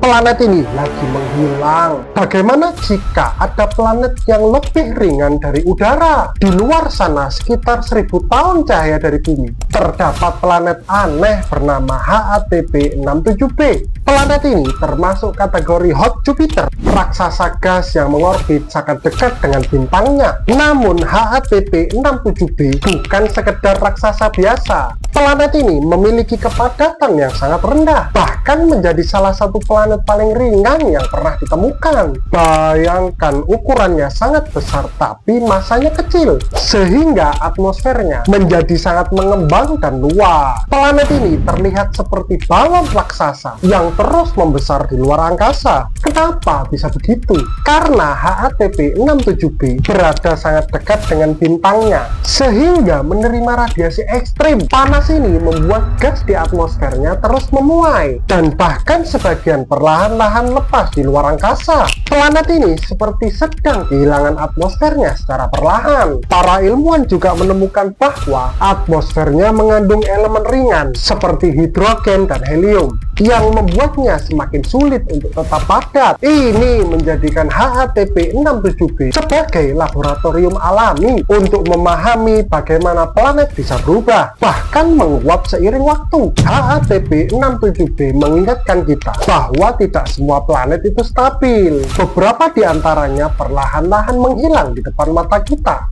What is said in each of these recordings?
Planet ini lagi menghilang. Bagaimana jika ada planet yang lebih ringan dari udara? Di luar sana, sekitar 1000 tahun cahaya dari bumi, terdapat planet aneh bernama HATP 67b. Planet ini termasuk kategori hot Jupiter, raksasa gas yang mengorbit sangat dekat dengan bintangnya. Namun HATP 67b bukan sekedar raksasa biasa. Planet ini memiliki kepadatan yang sangat rendah, bahkan menjadi salah satu planet paling ringan yang pernah ditemukan. Bayangkan, ukurannya sangat besar tapi masanya kecil, sehingga atmosfernya menjadi sangat mengembang dan luas. Planet ini terlihat seperti balon raksasa yang terus membesar di luar angkasa. Kenapa bisa begitu? Karena HATP 67b berada sangat dekat dengan bintangnya, sehingga menerima radiasi ekstrim. Panas ini membuat gas di atmosfernya terus memuai, dan bahkan sebagian perlahan-lahan lepas di luar angkasa. Planet ini seperti sedang kehilangan atmosfernya secara perlahan. Para ilmuwan juga menemukan bahwa atmosfernya mengandung elemen ringan seperti hidrogen dan helium, yang membuatnya semakin sulit untuk tetap padat. Ini menjadikan HATP 67b sebagai laboratorium alami untuk memahami bagaimana planet bisa berubah, bahkan menguap seiring waktu. HATP 67b mengingatkan kita bahwa tidak semua planet itu stabil. Beberapa di antaranya perlahan-lahan menghilang di depan mata kita.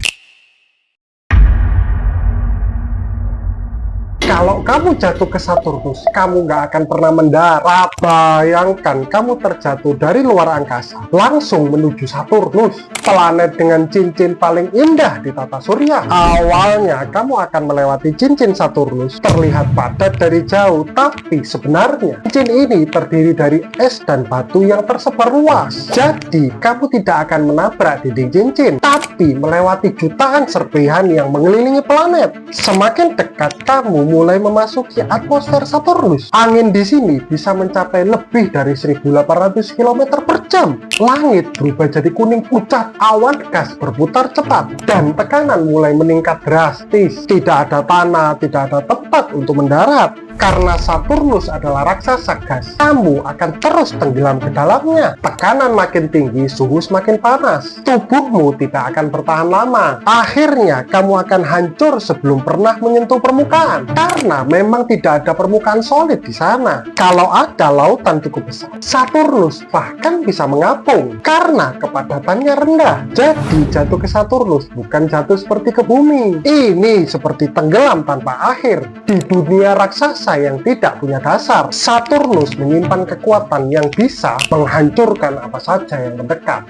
Kalau kamu jatuh ke Saturnus, kamu nggak akan pernah mendarat. Bayangkan kamu terjatuh dari luar angkasa, langsung menuju Saturnus, planet dengan cincin paling indah di tata surya. Awalnya kamu akan melewati cincin Saturnus, terlihat padat dari jauh, tapi sebenarnya cincin ini terdiri dari es dan batu yang tersebar luas. Jadi, kamu tidak akan menabrak dinding cincin, tapi melewati jutaan serpihan yang mengelilingi planet. Semakin dekat kamu mulai memasuki atmosfer Saturnus, angin di sini bisa mencapai lebih dari 1800 km per jam. Langit berubah jadi kuning pucat, awan gas berputar cepat, dan tekanan mulai meningkat drastis. Tidak ada tanah, tidak ada tempat untuk mendarat. Karena Saturnus adalah raksasa gas, kamu akan terus tenggelam ke dalamnya. Tekanan makin tinggi, suhu semakin panas. Tubuhmu tidak akan bertahan lama. Akhirnya, kamu akan hancur sebelum pernah menyentuh permukaan. Karena memang tidak ada permukaan solid di sana. Kalau ada lautan cukup besar, Saturnus bahkan bisa mengapung karena kepadatannya rendah. Jadi, jatuh ke Saturnus bukan jatuh seperti ke bumi. Ini seperti tenggelam tanpa akhir di dunia raksasa yang tidak punya dasar. Saturnus menyimpan kekuatan yang bisa menghancurkan apa saja yang mendekat.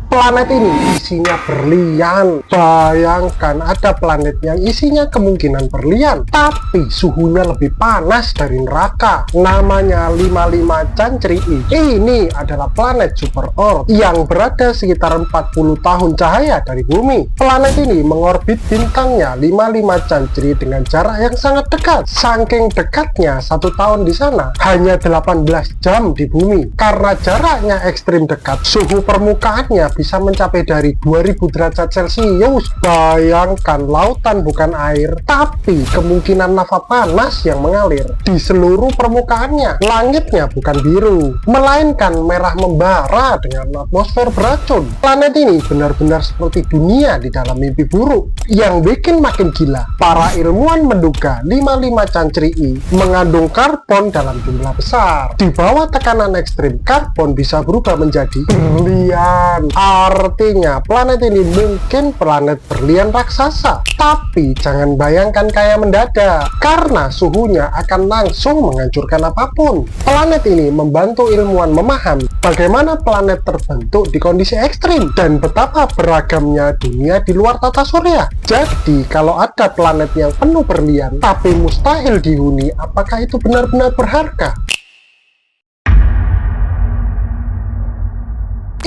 Planet ini isinya berlian. Bayangkan ada planet yang isinya kemungkinan berlian, tapi suhunya lebih panas dari neraka. Namanya 55 Cancri I. Ini adalah planet super Earth yang berada sekitar 40 tahun cahaya dari bumi. Planet ini mengorbit bintangnya 55 Cancri dengan jarak yang sangat dekat. Saking dekatnya, 1 tahun di sana hanya 18 jam di bumi. Karena jaraknya ekstrim dekat, suhu permukaannya bisa mencapai dari 2000 derajat Celcius. Bayangkan, lautan bukan air, tapi kemungkinan lava panas yang mengalir di seluruh permukaannya. Langitnya bukan biru, melainkan merah membara dengan atmosfer beracun. Planet ini benar-benar seperti dunia di dalam mimpi buruk. Yang bikin makin gila, para ilmuwan menduga 55 Cancri I mengandung karbon dalam jumlah besar. Di bawah tekanan ekstrim, karbon bisa berubah menjadi berlian. Artinya, planet ini mungkin planet berlian raksasa. Tapi jangan bayangkan kayak mendadak, karena suhunya akan langsung menghancurkan apapun. Planet ini membantu ilmuwan memahami bagaimana planet terbentuk di kondisi ekstrim dan betapa beragamnya dunia di luar tata surya. Jadi, kalau ada planet yang penuh berlian tapi mustahil dihuni, apakah itu benar-benar berharga?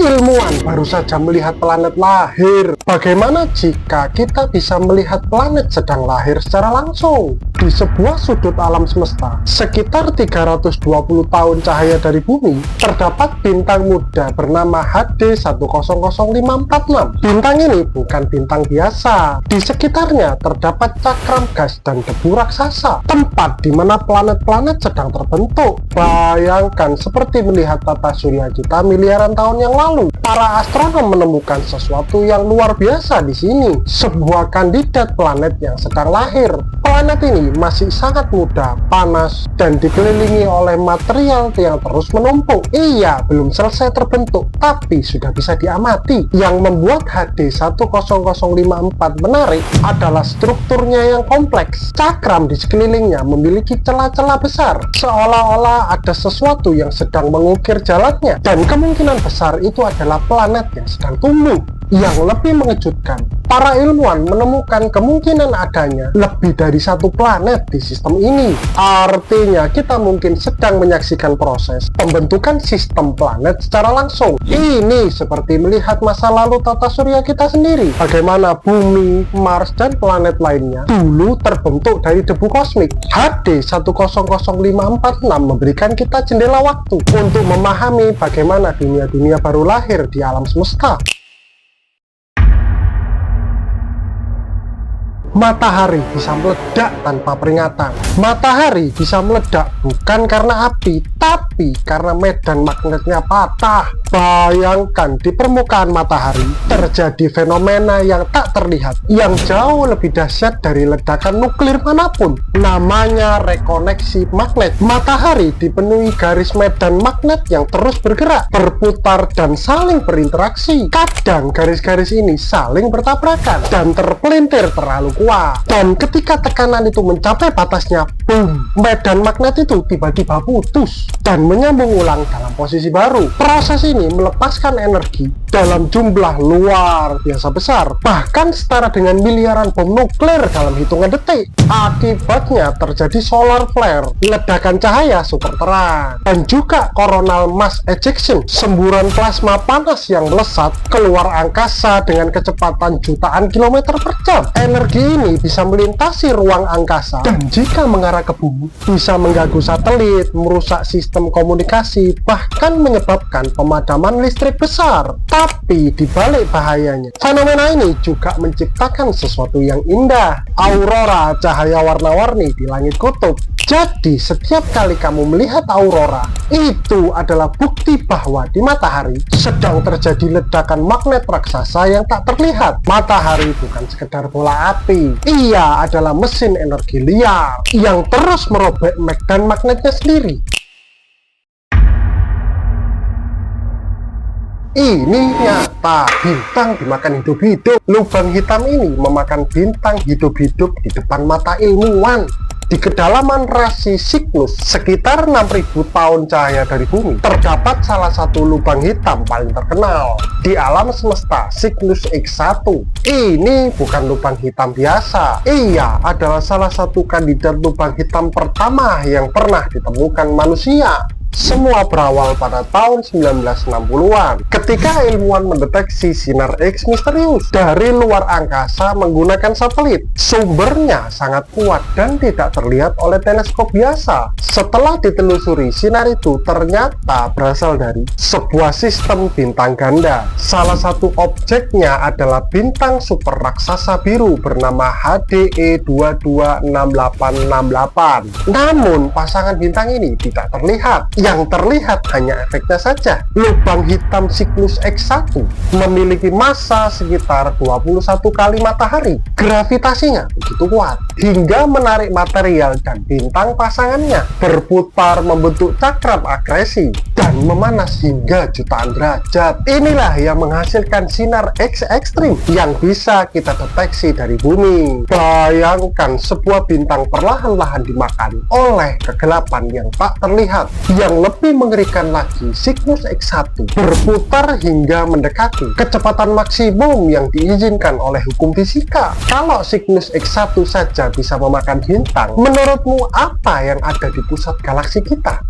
Ilmuwan baru saja melihat planet lahir. Bagaimana jika kita bisa melihat planet sedang lahir secara langsung? Di sebuah sudut alam semesta, sekitar 320 tahun cahaya dari bumi, terdapat bintang muda bernama HD 100546. Bintang ini bukan bintang biasa. Di sekitarnya terdapat cakram gas dan debu raksasa, tempat di mana planet-planet sedang terbentuk. Bayangkan seperti melihat tata surya kita miliaran tahun yang lalu. Para astronom menemukan sesuatu yang luar biasa di sini, sebuah kandidat planet yang sedang lahir. Planet ini masih sangat muda, panas, dan dikelilingi oleh material yang terus menumpuk. Ia belum selesai terbentuk, tapi sudah bisa diamati. Yang membuat HD 10054 menarik adalah strukturnya yang kompleks. Cakram di sekelilingnya memiliki celah-celah besar, seolah-olah ada sesuatu yang sedang mengukir jalannya, dan kemungkinan besar itu adalah planet yang sedang tumbuh. Yang lebih mengejutkan, para ilmuwan menemukan kemungkinan adanya lebih dari satu planet di sistem ini. Artinya, kita mungkin sedang menyaksikan proses pembentukan sistem planet secara langsung. Ini seperti melihat masa lalu tata surya kita sendiri. Bagaimana bumi, Mars, dan planet lainnya dulu terbentuk dari debu kosmik. HD 100546 memberikan kita jendela waktu untuk memahami bagaimana dunia-dunia baru lahir di alam semesta. Matahari bisa meledak tanpa peringatan. Matahari bisa meledak bukan karena api, tapi karena medan magnetnya patah. Bayangkan di permukaan matahari terjadi fenomena yang tak terlihat, yang jauh lebih dahsyat dari ledakan nuklir manapun. Namanya rekoneksi magnet. Matahari dipenuhi garis medan magnet yang terus bergerak, berputar, dan saling berinteraksi. Kadang garis-garis ini saling bertabrakan dan terpelintir terlalu kuat. Dan ketika tekanan itu mencapai batasnya, boom, medan magnet itu tiba-tiba putus dan menyambung ulang dalam posisi baru. Proses ini melepaskan energi dalam jumlah luar biasa besar, bahkan setara dengan miliaran bom nuklir dalam hitungan detik. Akibatnya terjadi solar flare, ledakan cahaya super terang, dan juga coronal mass ejection, semburan plasma panas yang melesat keluar angkasa dengan kecepatan jutaan kilometer per jam. Energi ini bisa melintasi ruang angkasa, dan jika mengarah ke bumi, bisa mengganggu satelit, merusak sistem komunikasi, bahkan menyebabkan pemadaman listrik besar. Tapi di balik bahayanya, fenomena ini juga menciptakan sesuatu yang indah, aurora, cahaya warna-warni di langit kutub. Jadi setiap kali kamu melihat aurora, itu adalah bukti bahwa di matahari sedang terjadi ledakan magnet raksasa yang tak terlihat. Matahari bukan sekedar bola api, ia adalah mesin energi liar yang terus merobek medan magnetnya sendiri. Ini nyata, bintang dimakan hidup-hidup. Lubang hitam ini memakan bintang hidup-hidup di depan mata ilmuwan. Di kedalaman rasi Cygnus, sekitar 6.000 tahun cahaya dari bumi, terdapat salah satu lubang hitam paling terkenal di alam semesta, Cygnus X1. Ini bukan lubang hitam biasa. Ia adalah salah satu kandidat lubang hitam pertama yang pernah ditemukan manusia. Semua berawal pada tahun 1960-an ketika ilmuwan mendeteksi sinar X misterius dari luar angkasa menggunakan satelit. Sumbernya sangat kuat dan tidak terlihat oleh teleskop biasa. Setelah ditelusuri, sinar itu ternyata berasal dari sebuah sistem bintang ganda. Salah satu objeknya adalah bintang super raksasa biru bernama HDE 226868. Namun pasangan bintang ini tidak terlihat. Yang terlihat hanya efeknya saja. Lubang hitam Cygnus X1 memiliki massa sekitar 21 kali matahari. Gravitasinya begitu kuat hingga menarik material dan bintang pasangannya berputar membentuk cakram agresi dan memanas hingga jutaan derajat. Inilah yang menghasilkan sinar X ekstrim yang bisa kita deteksi dari bumi. Bayangkan sebuah bintang perlahan-lahan dimakan oleh kegelapan yang tak terlihat. Yang lebih mengerikan lagi, Cygnus X1 berputar hingga mendekati kecepatan maksimum yang diizinkan oleh hukum fisika. Kalau Cygnus X1 saja bisa memakan bintang, menurutmu apa yang ada di pusat galaksi kita?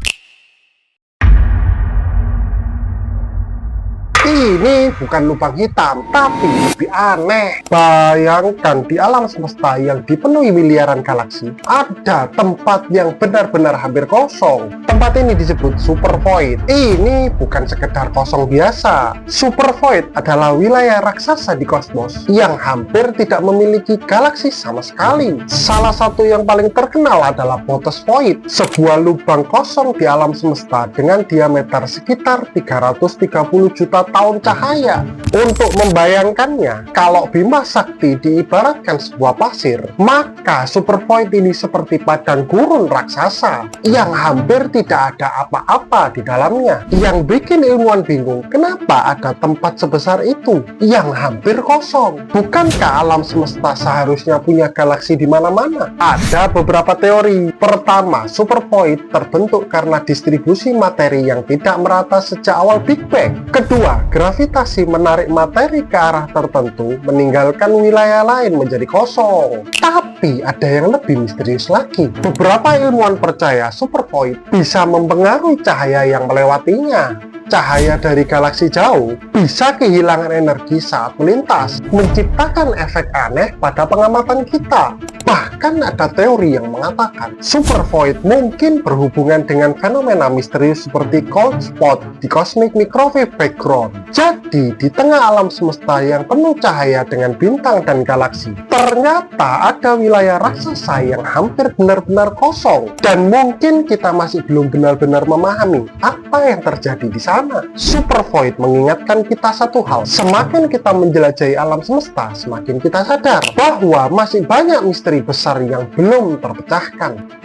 Ini bukan lubang hitam, tapi lebih aneh. Bayangkan di alam semesta yang dipenuhi miliaran galaksi, ada tempat yang benar-benar hampir kosong. Tempat ini disebut super void. Ini bukan sekedar kosong biasa. Super void adalah wilayah raksasa di kosmos yang hampir tidak memiliki galaksi sama sekali. Salah satu yang paling terkenal adalah Botes Void, sebuah lubang kosong di alam semesta dengan diameter sekitar 330 juta tahun cahaya. Untuk membayangkannya, kalau Bima Sakti diibaratkan sebuah pasir, maka super void ini seperti padang gurun raksasa yang hampir tidak ada apa-apa di dalamnya. Yang bikin ilmuwan bingung, kenapa ada tempat sebesar itu yang hampir kosong? Bukankah alam semesta seharusnya punya galaksi di mana-mana? Ada beberapa teori. Pertama, super void terbentuk karena distribusi materi yang tidak merata sejak awal Big Bang. Kedua, gravitasi menarik materi ke arah tertentu, meninggalkan wilayah lain menjadi kosong. Tapi ada yang lebih misterius lagi. Beberapa ilmuwan percaya super void bisa mempengaruhi cahaya yang melewatinya. Cahaya dari galaksi jauh bisa kehilangan energi saat melintas, menciptakan efek aneh pada pengamatan kita. Bahkan ada teori yang mengatakan super void mungkin berhubungan dengan fenomena misterius seperti cold spot di cosmic microwave background. Jadi, di tengah alam semesta yang penuh cahaya dengan bintang dan galaksi, ternyata ada wilayah raksasa yang hampir benar-benar kosong. Dan mungkin kita masih belum benar-benar memahami apa yang terjadi di sana. Super void mengingatkan kita satu hal, semakin kita menjelajahi alam semesta, semakin kita sadar bahwa masih banyak misteri besar yang belum terpecahkan.